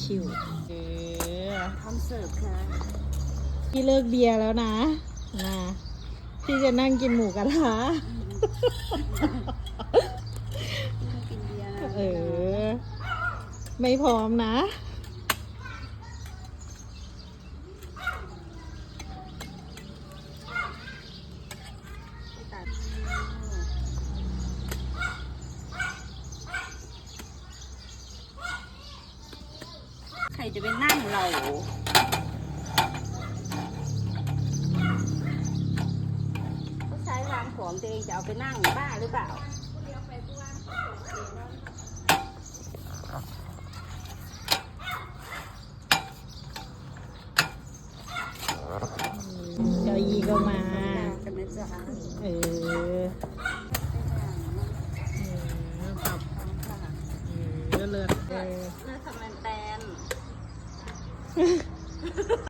ชิวพร้อมเสิร์ฟค่ะ พี่เลิกเบียร์แล้วนะพี่จะนั่งกินหมูกระทะ กินเบียร์นะ ไม่พร้อมนะ ใครจะไปนั่งเราเขาใช้วางของตัวเองจะเอาไปนั่งบ้าหรือเปล่าเก้าอี้ก็มากันนะจ๊ะปรับเลือดแล้วทำไมแตน